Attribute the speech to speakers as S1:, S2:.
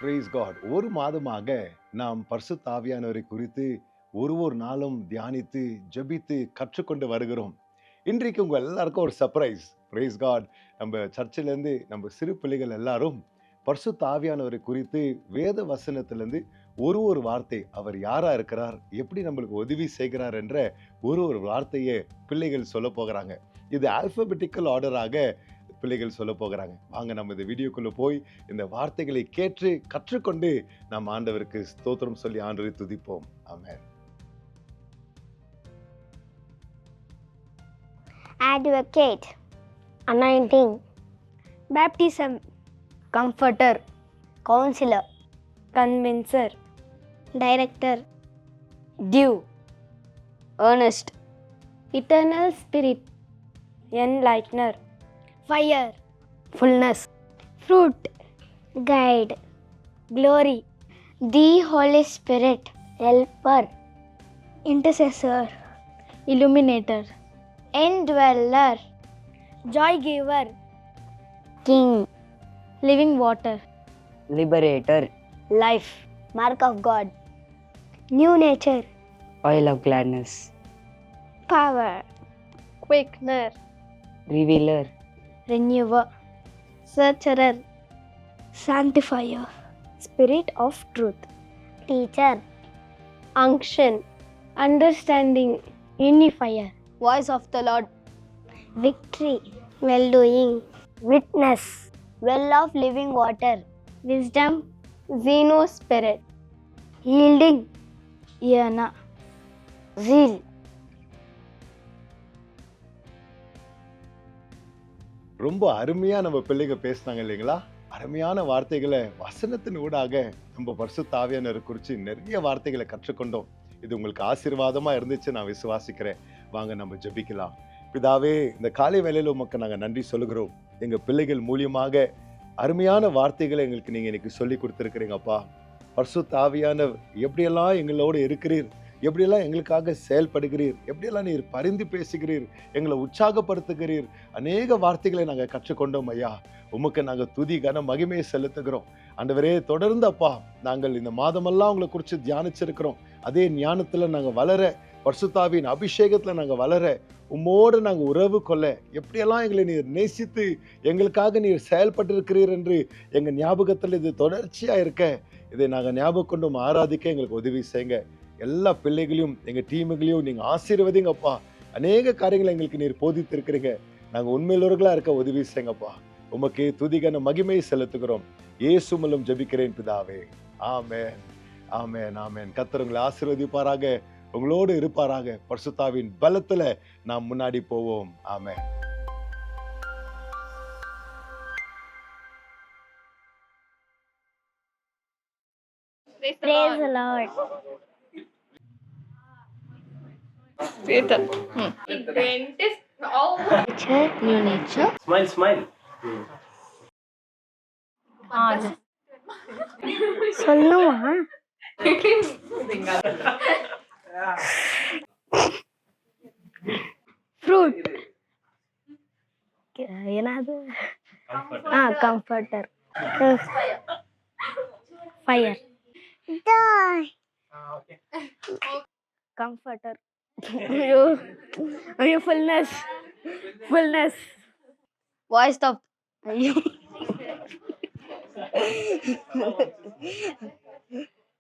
S1: Price God. ஒரு மாதமாக நாம் பரிசுத்த ஆவியானவரை குறித்து ஒரு நாளும் தியானித்து ஜெபித்து கற்றுக்கொண்டு வருகிறோம். இன்றைக்கு உங்க எல்லாருக்கும் ஒரு சர்ப்ரைஸ். Price God. நம்ம சர்ச்சிலேருந்து நம்ம சிறு பிள்ளைகள் எல்லாரும் பரிசுத்த ஆவியானவரை குறித்து வேத வசனத்திலிருந்து ஒரு வார்த்தை, அவர் யாரா இருக்கிறார், எப்படி நம்மளுக்கு உதவி செய்கிறார் என்ற ஒரு வார்த்தையை பிள்ளைகள் சொல்ல போகிறாங்க. இது ஆல்பபெட்டிக்கல் ஆர்டராக பிள்ளைகள் சொல்ல போகிறாங்க. வாங்க நம்ம இந்த வீடியோக்குள்ள போய் இந்த வார்த்தைகளை கேட்டு கற்றுக்கொண்டு நாம் ஆண்டவருக்கு ஸ்தோத்திரம் சொல்லி ஆண்டவரை துதிப்போம். ஆமென்.
S2: Advocate, anointing, baptism, comforter, counselor, convincer, director, due, earnest, eternal spirit, enlightener, fire, fullness, fruit, guide, glory, the Holy Spirit, helper, intercessor, illuminator, indweller, joy giver, king, living water,
S3: liberator,
S2: life, mark of God, new nature,
S3: oil of gladness,
S2: power, quickener,
S3: revealer,
S2: renewer, searcher, sanctifier, spirit of truth, teacher, unction, understanding, unifier, voice of the Lord, victory, well-doing, witness, well of living water, wisdom, Zeno spirit, yielding, Yana, zeal.
S1: ரொம்ப அருமையா நம்ம பிள்ளைங்க பேசினாங்க இல்லைங்களா? அருமையான வார்த்தைகளை வசனத்தின் ஊடாக நம்ம பரிசுத்த ஆவியானவரை குறித்து நிறைய வார்த்தைகளை கற்றுக்கொண்டோம். இது உங்களுக்கு ஆசீர்வாதமா இருந்துச்சு நான் விசுவாசிக்கிறேன். வாங்க நம்ம ஜெபிக்கலாம். பிதாவே, இந்த காலை வேளையில உமக்கு நாங்கள் நன்றி சொல்லுகிறோம். எங்க பிள்ளைகள் மூலியமாக அருமையான வார்த்தைகளை எங்களுக்கு நீங்க இன்னைக்கு சொல்லி கொடுத்துருக்கிறீங்கப்பா. பரிசுத்த ஆவியானவர் எப்படியெல்லாம் எங்களோடு இருக்கிறீர், எப்படியெல்லாம் எங்களுக்காக செயல்படுகிறீர், எப்படியெல்லாம் நீர் பரிந்து பேசுகிறீர், எங்களை உற்சாகப்படுத்துகிறீர். அநேக வார்த்தைகளை நாங்கள் கற்றுக்கொண்டோம் ஐயா. உமக்கு நாங்கள் துதி கன மகிமையை செலுத்துகிறோம் ஆண்டவரே. தொடர்ந்து அப்பா, நாங்கள் இந்த மாதமெல்லாம் உங்களை குறித்து தியானிச்சிருக்கிறோம். அதே ஞானத்துல நாங்கள் வளர, பரிசுத்தாவின் அபிஷேகத்துல நாங்கள் வளர, உம்மோடு நாங்கள் உறவு கொள்ள, எப்படியெல்லாம் எங்களை நீர் நேசித்து எங்களுக்காக நீர் செயல்பட்டு இருக்கிறீர் என்று எங்கள் ஞாபகத்தில் இது தொடர்ச்சியா இருக்க, இதை நாங்கள் ஞாபகம் கொண்டும் ஆராதிக்க எங்களுக்கு உதவி செய்யுங்க. எல்லா பிள்ளைகளையும் எங்கள் டீமுகளையும் நீங்கள் ஆசீர்வதிங்கப்பா. அநேக காரியங்களை எங்களுக்கு நீர் போதித்திருக்கிறீங்க. நாங்கள் உண்மையுள்ளவர்களாக இருக்க உதவி செய்யுங்கப்பா. உமக்கு துதிகன மகிமையை செலுத்துகிறோம். இயேசு மூலம் ஜெபிக்கிறேன் பிதாவே. ஆமென், ஆமென், ஆமென். கர்த்தர் உங்களை ஆசீர்வதிப்பாராக, உங்களோடு இருப்பாராக. பரிசுத்தாவின் பலத்துல நாம் முன்னாடி போவோம். ஆமென்.
S2: Praise the Lord.
S4: Dentist. Oh.
S2: Nature, new nature.
S5: Smile, smile.
S2: சொல்லுமா? Fruit. என்னது? Comforter. Fire. Comforter. Ayyo, fullness. Voice of. Ayyo.